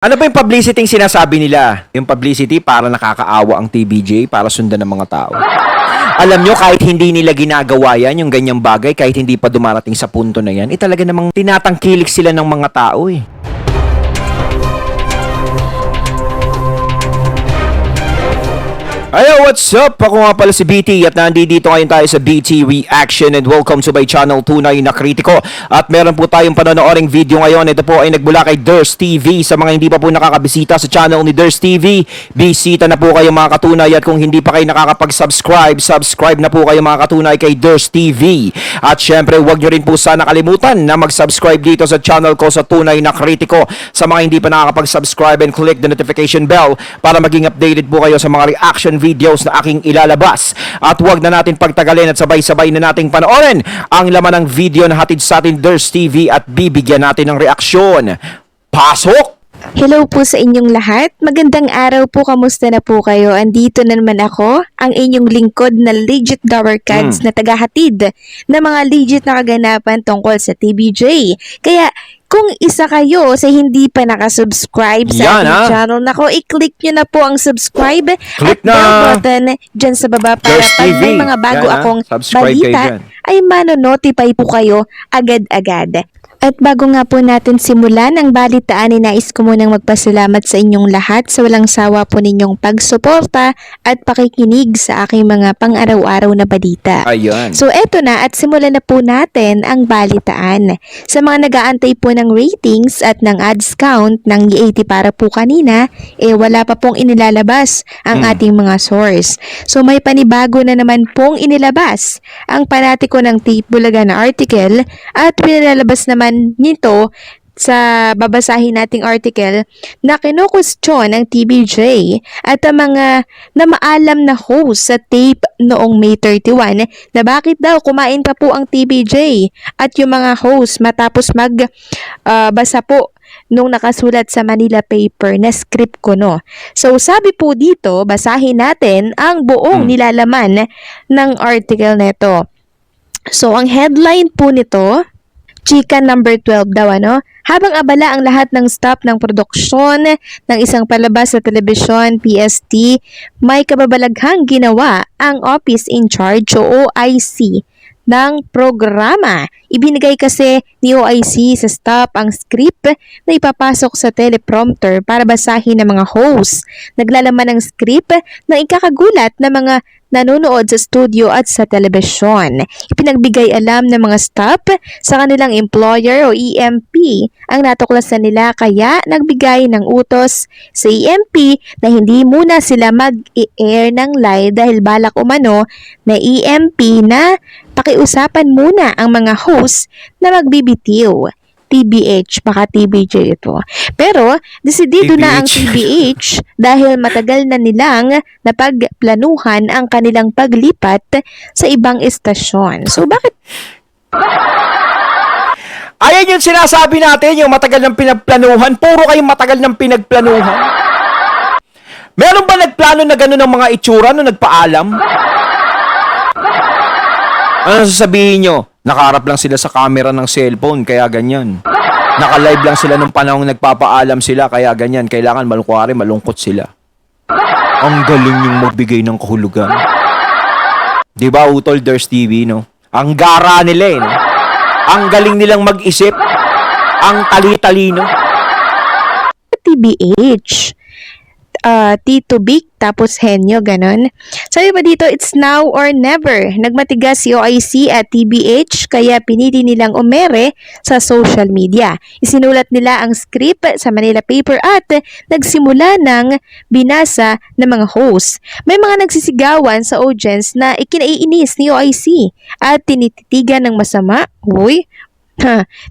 Ano ba yung publicity yung sinasabi nila? Yung publicity para nakakaawa ang TVJ, para sundan ng mga tao. Alam nyo, kahit hindi nila ginagawa yan, yung ganyang bagay, kahit hindi pa dumarating sa punto na yan, talaga namang tinatangkilik sila ng mga tao eh. Hello, what's up? Ako nga pala si BT at nandito ngayon tayo sa BT Reaction and welcome to my channel, Tunay na Kritiko. At meron po tayong panonooring video ngayon. Ito po ay nagmula kay Durs TV. Sa mga hindi pa po nakakabisita sa channel ni Durs TV, bisita na po kayo mga katunay. At kung hindi pa kayo nakakapag-subscribe, subscribe na po kayo mga katunay kay Durs TV. At syempre, huwag nyo rin po sana kalimutan na mag-subscribe dito sa channel ko sa Tunay na Kritiko. Sa mga hindi pa nakakapag-subscribe and click the notification bell para maging updated po kayo sa mga reaction videos na aking ilalabas. At huwag na natin pagtagalin at sabay-sabay na nating panoorin ang laman ng video na hatid sa atin Durs TV at bibigyan natin ng reaksyon. Pasok! Hello po sa inyong lahat. Magandang araw po. Kamusta na po kayo? Andito na naman ako, ang inyong lingkod na legit Dawarkads na tagahatid na mga legit na kaganapan tungkol sa TVJ. Kaya kung isa kayo sa hindi pa nakasubscribe sa ating channel, nako, i-click nyo na po ang subscribe Click at na bell button dyan sa baba para Durs pag may TV. mga bago Yan, akong subscribe kayo balita dyan. ay mano-notify po kayo agad-agad. At bago nga po natin simulan ang balitaan, nais ko munang magpasalamat sa inyong lahat sa walang sawa po ninyong pagsuporta at pakikinig sa aking mga pang-araw-araw na balita. Ayan. So eto na at simulan na po natin ang balitaan. Sa mga nag-aantay po ng ratings at ng ads count ng E80 para po kanina, wala pa pong inilalabas ang ating mga source. So may panibago na naman pong inilabas ang panatiko ng Tape Bulaga na article at pinilalabas naman nito sa babasahin nating article na kinukwestiyon ng TVJ at ang mga namaalam na host sa tape noong May 31 na bakit daw kumain pa po ang TVJ at yung mga host matapos magbasa po nung nakasulat sa Manila paper na script ko, no. So sabi po dito, basahin natin ang buong nilalaman ng article nito. So ang headline po nito, Chika number 12 daw, ano? Habang abala ang lahat ng staff ng produksyon ng isang palabas sa telebisyon, PST, may kababalaghang ginawa ang Office in Charge o OIC ng programa. Ibinigay kasi ni OIC sa staff ang script na ipapasok sa teleprompter para basahin ng mga host. Naglalaman ng script na ikakagulat ng mga nanonood sa studio at sa telebisyon. Ipinagbigay alam ng mga staff sa kanilang employer o EMP ang natuklasan nila, kaya nagbigay ng utos sa EMP na hindi muna sila mag-i-air ng live dahil balak umano na EMP na pakiusapan muna ang mga host na magbibitiw. TBH, baka TBJ ito. Pero, desidido na ang TBH dahil matagal na nilang napagplanuhan ang kanilang paglipat sa ibang estasyon. So, bakit? Ayan yung sinasabi natin, yung matagal ng pinagplanuhan. Puro kayong matagal ng pinagplanuhan. Meron ba nagplano na gano'n ng mga itsura nung nagpaalam? Ano sasabihin nyo? Nakaharap lang sila sa camera ng cellphone, kaya ganyan. Naka-live lang sila nung panahong nagpapaalam sila, kaya ganyan. Kailangan malungkot sila. Ang galing yung magbigay ng kahulugan. Diba, Utol, Durs TV, no? Ang gara nila, no? Ang galing nilang mag-isip. Ang tali-talino. TBH. Tito Big, tapos Henyo, ganon. Sabi pa dito, it's now or never. Nagmatigas si OIC at TBH, kaya pinili nilang umere sa social media. Isinulat nila ang script sa Manila paper at nagsimula ng binasa ng mga host. May mga nagsisigawan sa audience na ikinaiinis ni OIC at tinititigan ng masama. Uy,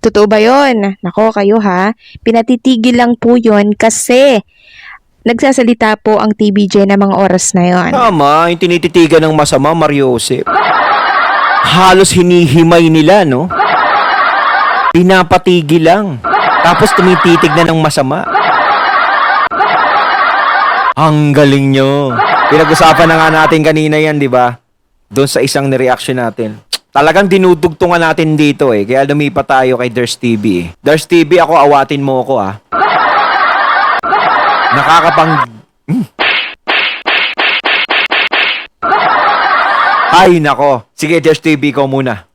totoo ba yun? Nako kayo ha, pinatitigil lang po yun kasi nagsasalita po ang TVJ na mga oras na yon. Tama, yung tinititigan ng masama, Mariosep. Halos hinihimay nila, no? Pinapatigil lang. Tapos tumititig na ng masama. Ang galing nyo. Pinag-usapan na nga natin kanina yan, di ba? Doon sa isang nireaction natin. Talagang dinudugtungan natin dito eh. Kaya lumipat tayo kay Durs TV. Durs TV, ako awatin mo ako ah. Nakakapang... Ay, nako. Sige, Ders TV ko muna.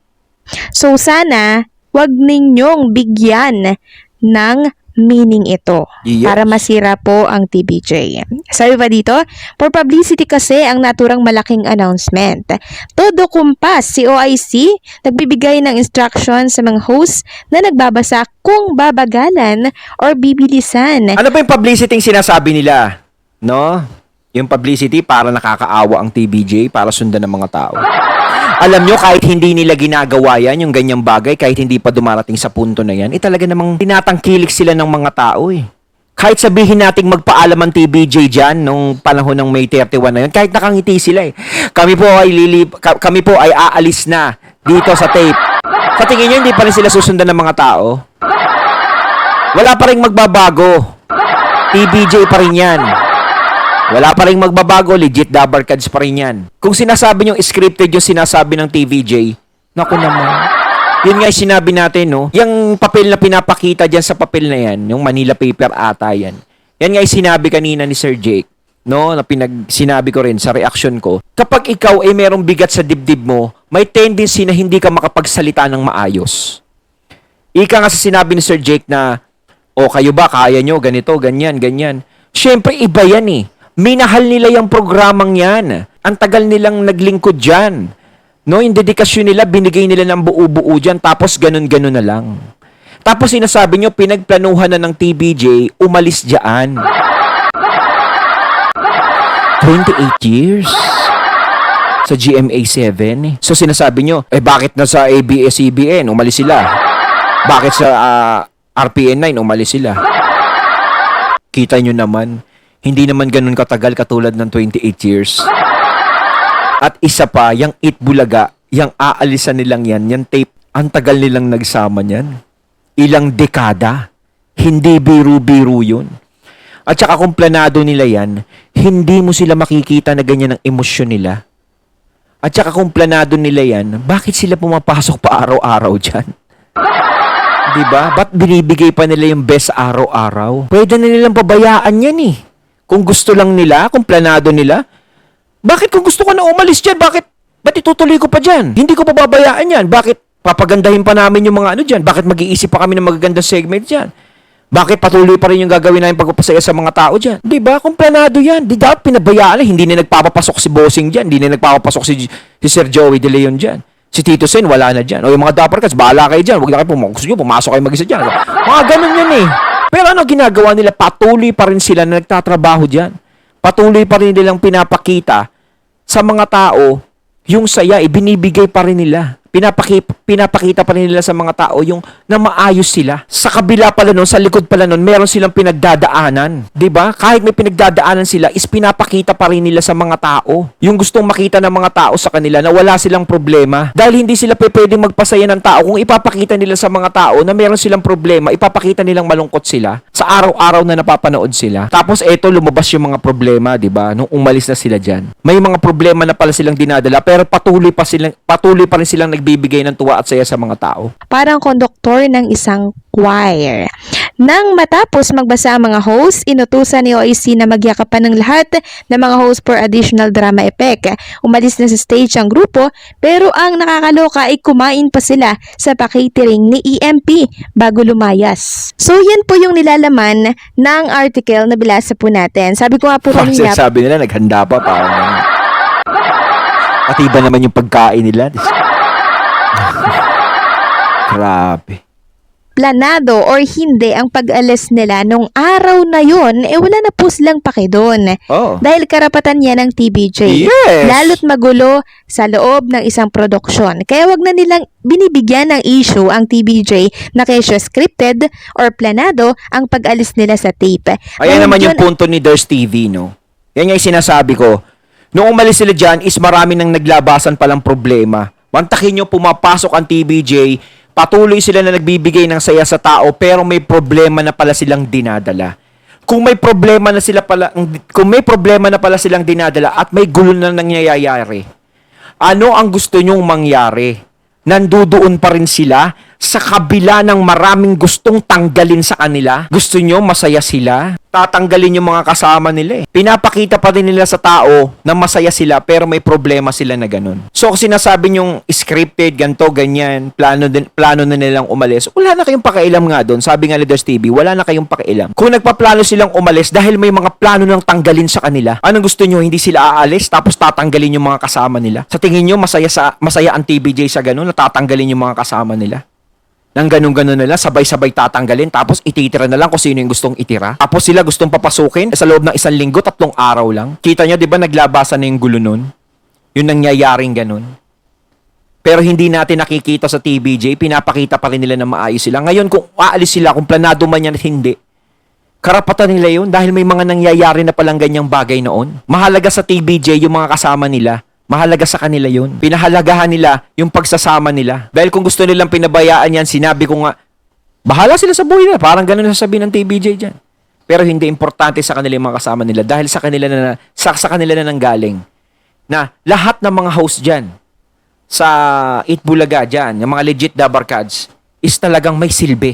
So sana, wag ninyong bigyan ng meaning ito Yes. para masira po ang TBJ. Sabi pa dito, for publicity kasi ang naturang malaking announcement. Todo kumpas si OIC nagbibigay ng instruction sa mga host na nagbabasa kung babagalan or bibilisan. Ano ba yung publicity yung sinasabi nila? No? Yung publicity para nakakaawa ang TBJ, para sundan ng mga tao. Alam nyo, kahit hindi nila ginagawa yan, yung ganyang bagay, kahit hindi pa dumarating sa punto na yan, talaga namang tinatangkilik sila ng mga tao eh. Kahit sabihin nating magpaalam ang TBJ dyan nung panahon ng May 31 na yun, kahit nakangiti sila eh. Kami po ay aalis na dito sa tape. Sa tingin nyo, hindi pa rin sila susundan ng mga tao? Wala pa rin magbabago. TBJ pa rin yan. Wala pa rin magbabago, legit Dabarkads pa rin yan. Kung sinasabi nyo scripted yung sinasabi ng TVJ, naku naman. Yun nga yung sinabi natin, no? Yung papel na pinapakita dyan sa papel na yan, yung Manila paper ata yan. Yan nga yung sinabi kanina ni Sir Jake, no? Na sinabi ko rin sa reaction ko. Kapag ikaw ay merong bigat sa dibdib mo, may tendency na hindi ka makapagsalita ng maayos. Ika nga sa sinabi ni Sir Jake na, o kayo ba, kaya nyo, ganito, ganyan, ganyan. Siyempre, iba yan eh. Minahal nila yung programang yan. Ang tagal nilang naglingkod dyan. No, yung dedikasyon nila, binigay nila ng buo-buo dyan, tapos ganun-ganun na lang. Tapos sinasabi nyo, pinagplanuhan na ng TBJ, umalis dyan. 28 years sa GMA7 eh. So sinasabi nyo, bakit na sa ABS-CBN, umalis sila? Bakit sa RPN9, umalis sila? Kita nyo naman, hindi naman ganun katagal katulad ng 28 years. At isa pa, yung Itbulaga, yung aalisan nilang yan, yung tape, ang tagal nilang nagsama niyan. Ilang dekada. Hindi biro-biro yun. At saka kung planado nila yan, hindi mo sila makikita na ganyan ang emosyon nila. At saka kung planado nila yan, bakit sila pumapasok pa araw-araw dyan? Diba? Ba't binibigay pa nila yung best araw-araw? Pwede na nilang pabayaan yan eh. Kung gusto lang nila, kung planado nila, bakit kung gusto ko na umalis dyan, ba't itutuloy ko pa dyan? Hindi ko pababayaan yan. Bakit papagandahin pa namin yung mga ano dyan? Bakit mag-iisip pa kami ng magagandang segment dyan? Bakit patuloy pa rin yung gagawin namin pagpapasaya sa mga tao dyan? Diba? Kung planado yan, di dapat pinabayaan. Hindi na nagpapapasok si Bossing dyan. Hindi na nagpapapasok si Sir Joey De Leon dyan. Si Tito Sen, wala na dyan. O yung mga Dabarkads, bahala kayo dyan. Huwag na kayo pumasok kayo mag-isa dyan. Mga ganun yan eh. Pero ano ginagawa nila? Patuloy pa rin sila na nagtatrabaho dyan. Patuloy pa rin nilang pinapakita sa mga tao yung saya, binibigay pa rin nila. Pinapakita pa rin nila sa mga tao yung na maayos sila. Sa kabila pala nun, sa likod pala nun, meron silang pinagdadaanan. 'Di ba? Kahit may pinagdadaanan sila, is pinapakita pa rin nila sa mga tao. Yung gustong makita ng mga tao sa kanila na wala silang problema. Dahil hindi sila pwedeng magpasaya ng tao kung ipapakita nila sa mga tao na meron silang problema, ipapakita nilang malungkot sila sa araw-araw na napapanood sila. Tapos eto, lumabas yung mga problema, 'di ba? Nung umalis na sila diyan. May mga problema na pala silang dinadala, pero patuloy pa rin silang nagbibigay ng tuwa at saya sa mga tao. Parang konduktor ng isang choir. Nang matapos magbasa ang mga host, inutusan ni OIC na magyakapan ng lahat ng mga host for additional drama effect. Umalis na sa stage ang grupo, pero ang nakakaloka ay kumain pa sila sa pa-catering ni EMP bago lumayas. So yan po yung nilalaman ng article na binasa po natin. Sabi ko nga po kanina, Sabi nila, naghanda pa parang at iba naman yung pagkain nila. Grabe. planado or hindi ang pag-alis nila nung araw na yon, wala na po silang pake doon. Oh. Dahil karapatan yan ng TBJ. Yes. Lalo't magulo sa loob ng isang produksyon. Kaya wag na nilang binibigyan ng issue ang TBJ na kesyo scripted or planado ang pag-alis nila sa tape. Ayan Dahil naman yung yun- punto ni Ders TV, no? Yan yung sinasabi ko. Noong umalis sila dyan, is marami nang naglabasan palang problema. Mantakin nyo, pumapasok ang TBJ, patuloy sila na nagbibigay ng saya sa tao, pero may problema na pala silang dinadala. Kung may problema na pala silang dinadala at may gulo na nangyayari, ano ang gusto nyong mangyari? Nandudoon pa rin sila Sa kabila ng maraming gustong tanggalin sa kanila, gusto nyo masaya sila, tatanggalin yung mga kasama nila eh. Pinapakita pa rin nila sa tao na masaya sila pero may problema sila na ganun. So kung sinasabi nyong scripted, ganto, ganyan, plano na nilang umalis, wala na kayong pakialam nga doon. Sabi nga Leaders TV, wala na kayong pakialam. Kung nagpaplano silang umalis dahil may mga plano nang tanggalin sa kanila, anong gusto nyo? Hindi sila aalis tapos tatanggalin yung mga kasama nila? Sa tingin nyo masaya ang TBJ sa ganun, natatanggalin yung mga kasama nila? Nang ganun-ganun nila, sabay-sabay tatanggalin, tapos ititira na lang kung sino yung gustong itira. Tapos sila gustong papasukin sa loob ng 1 linggo, 3 araw lang. Kita nyo, di ba naglabasan na yung gulo nun? Yung nangyayaring ganun. Pero hindi natin nakikita sa TBJ, pinapakita pa rin nila na maayos sila. Ngayon, kung aalis sila, kung planado man yan at hindi, karapatan nila yun dahil may mga nangyayari na palang ganyang bagay noon. Mahalaga sa TBJ yung mga kasama nila. Mahalaga sa kanila yun. Pinahalagahan nila yung pagsasama nila. Dahil kung gusto nilang pinabayaan yan, sinabi ko nga, bahala sila sa buhay nila. Parang ganun sasabihin ng TBJ dyan. Pero hindi importante sa kanila yung mga kasama nila dahil sa kanila na nanggaling. Na lahat ng mga host dyan, sa Itbulaga dyan, yung mga legit Dabarkads, is talagang may silbi.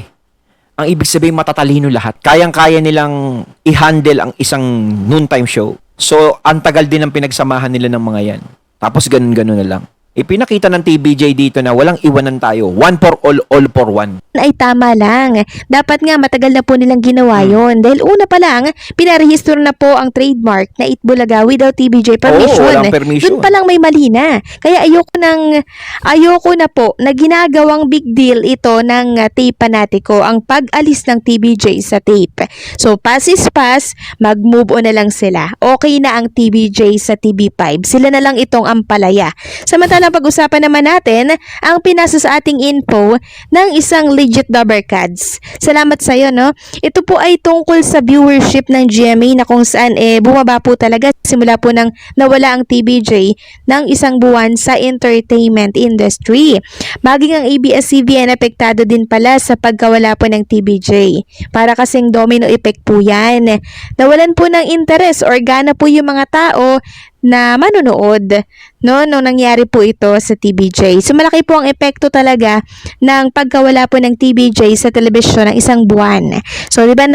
Ang ibig sabihin, matatalino lahat. Kayang-kaya nilang i-handle ang isang noontime show. So, ang tagal din ang pinagsamahan nila ng mga yan. Tapos ganun-ganun na lang. Ipinakita ng TBJ dito na walang iwanan tayo. One for all for one. Ay tama lang. Dapat nga matagal na po nilang ginawa yon. Dahil una pa lang, pinarehistro na po ang trademark na Itbulaga without TBJ permission. Oo, walang permission. Doon pa lang may mali na. Kaya ayoko na po na ginagawang big deal ito ng tape panatiko, ang pag-alis ng TBJ sa tape. So, pass is pass, mag-move on na lang sila. Okay na ang TBJ sa TV5. Sila na lang itong ampalaya. Samantala, pag-usapan naman natin ang pinasa sa ating info ng isang legit Dabarkads. Salamat sa iyo, no? Ito po ay tungkol sa viewership ng GMA na kung saan bumaba po talaga simula po nang nawala ang TBJ ng 1 buwan sa entertainment industry. Maging ang ABS-CBN apektado din pala sa pagkawala po ng TBJ. Para kasing domino effect po yan. Nawalan po ng interes or gana po yung mga tao na manonood, no, nung nangyari po ito sa TBJ. So, malaki po ang epekto talaga ng pagkawala po ng TBJ sa telebisyon ng 1 buwan. So, di ba,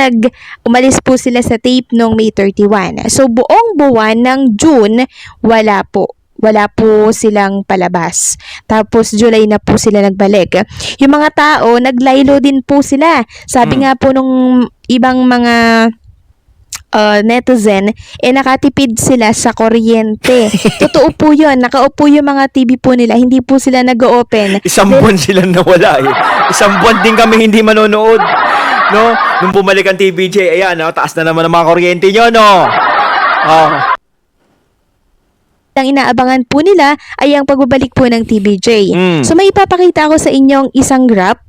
umalis po sila sa tape noong May 31. So, buong buwan ng June, wala po silang palabas. Tapos, July na po sila nagbalik. Yung mga tao, naglaylo din po sila. Sabi nga po nung ibang mga netizen, nakatipid sila sa kuryente. Totoo po yun. Nakaupo yung mga TV po nila. Hindi po sila nag-open. 1 buwan silang nawala eh. 1 buwan din kami hindi manonood. No? Nung bumalik ang TBJ, ayan, no? Taas na naman ang mga kuryente nyo, no? Oh. Ang inaabangan po nila ay ang pagbabalik po ng TBJ. So, may ipapakita ako sa inyong isang graph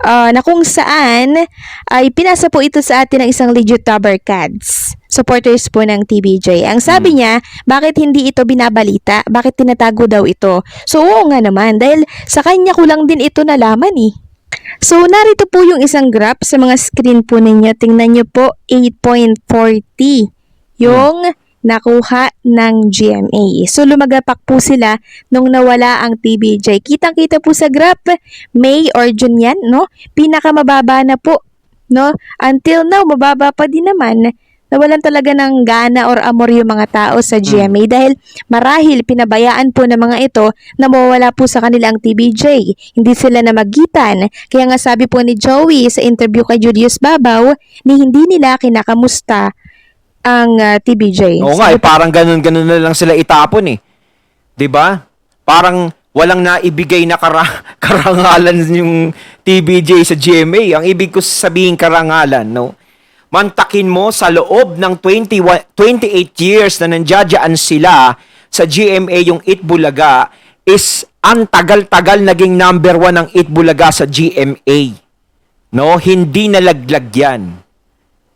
na kung saan ay pinasa po ito sa atin ng isang legit Dabarkads, supporters po ng TBJ. Ang sabi niya, bakit hindi ito binabalita? Bakit tinatago daw ito? So, oo nga naman, dahil sa kanya ko lang din ito nalaman eh. So, narito po yung isang graph sa mga screen po ninyo. Tingnan nyo po, 8.40 yung nakuha ng GMA. So, lumagapak po sila nung nawala ang TBJ. Kitang-kita po sa graph, May or June yan, no? Pinakamababa na po, no? Until now, mababa pa din naman. Nawalan talaga ng gana or amor yung mga tao sa GMA dahil marahil pinabayaan po ng mga ito na mawala po sa kanilang TBJ. Hindi sila namagitan. Kaya nga sabi po ni Joey sa interview kay Julius Babaw, ni hindi nila kinakamusta ang TBJ. Oo nga, parang ganun-ganun na lang sila itapon eh. 'Di ba? Parang walang naibigay na karangalan yung TBJ sa GMA. Ang ibig ko sabihin karangalan, no? Mantakin mo sa loob ng 28 years na nandiyadyaan sila sa GMA yung Itbulaga is ang tagal-tagal naging number 1 ng Itbulaga sa GMA. No? Hindi nalaglag yan.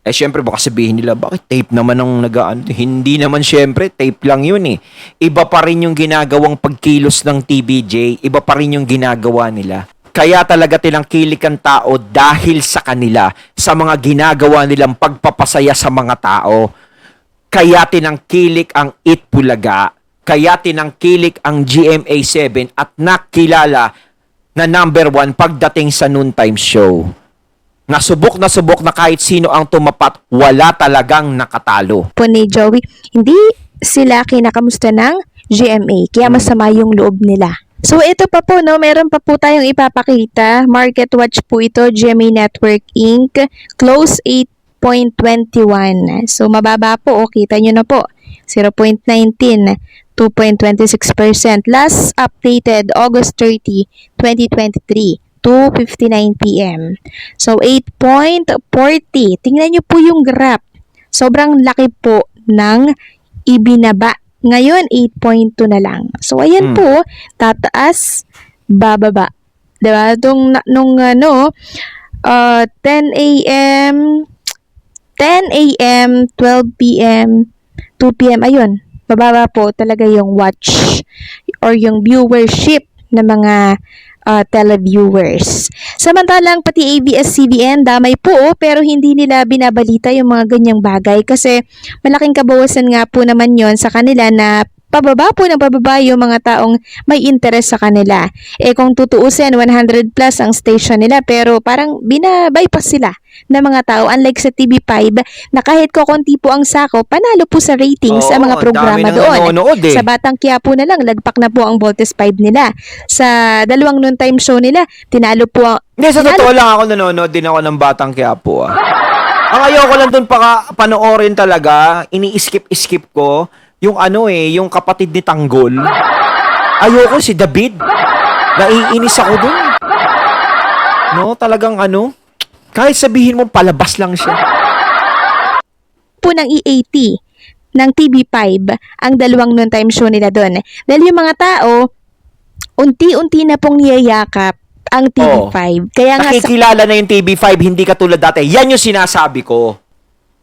Syempre, baka sabihin nila, bakit tape naman ang nagaan? Hindi naman syempre, tape lang yun eh. Iba pa rin yung ginagawang pagkilos ng TBJ, iba pa rin yung ginagawa nila. Kaya talaga tinangkilik ang tao dahil sa kanila, sa mga ginagawa nilang pagpapasaya sa mga tao. Kaya tinangkilik ang Itbulaga, kaya tinangkilik ang GMA7 at nakilala na number 1 pagdating sa noontime show. Nasubok na kahit sino ang tumapat, wala talagang nakatalo. Po ni Joey, hindi sila kinakamusta ng GMA, kaya masama yung loob nila. So ito pa po, no, meron pa po tayong ipapakita. Market watch po ito, GMA Network Inc. Close 8.21. So mababa po, kita nyo na po. 0.19, 2.26%. Last updated August 30, 2023. 2:59 p.m. So 8.40. Tingnan nyo po yung graph. Sobrang laki po ng ibinaba. Ngayon, 8.2 na lang. So, ayan po, tataas, bababa. Diba? Nung 10 a.m., 12 p.m., 2 p.m., ayun, bababa po talaga yung watch or yung viewership ng mga televiewers. Samantalang pati ABS-CBN damay po pero hindi nila binabalita yung mga ganyang bagay kasi malaking kabawasan nga po naman yon sa kanila na pababa po ng pababa yung mga taong may interest sa kanila. Eh kung tutuusin 100 plus ang station nila pero parang binabypass sila ng mga tao unlike sa TV5 na kahit kokonti po ang sako panalo po sa ratings sa mga programa doon. Sa Batang Quiapo na lang lagpak na po ang Voltes 5 nila. Sa dalawang noontime show nila tinalo po ang Hindi, sa totoo lang ako nanonood din ako ng Batang Quiapo. Ang ayoko lang dun panoorin talaga, ini-skip ko yung yung kapatid ni Tanggol. Ayoko si David. Naiinis ako dun. No, talagang kahit sabihin mo palabas lang siya. Po ng EAT ng TV5 ang dalawang noontime show nila doon. Dahil yung mga tao, unti-unti na pong niyayakap ang TV5. Kaya nga nakikilala na yung TV5, hindi katulad dati. Yan yung sinasabi ko.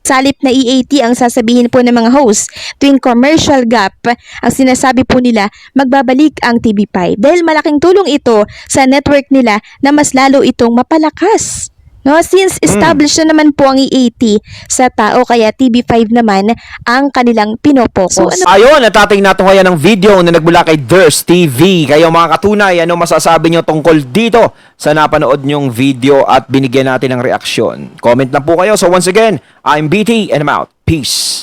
salip na EAT ang sasabihin po ng mga host. Tuwing commercial gap, ang sinasabi po nila, magbabalik ang TV5. Dahil malaking tulong ito sa network nila na mas lalo itong mapalakas. No, since established na naman po ang EAT sa tao kaya TV5 naman ang kanilang pinopokus. Ayun, natating natin kaya ng video na nagmula kay Durst TV. Kayo mga katunay, ano masasabi nyo tungkol dito sa napanood nyong video at binigyan natin ng reaksyon? Comment lang po kayo. So once again, I'm BT and I'm out. Peace.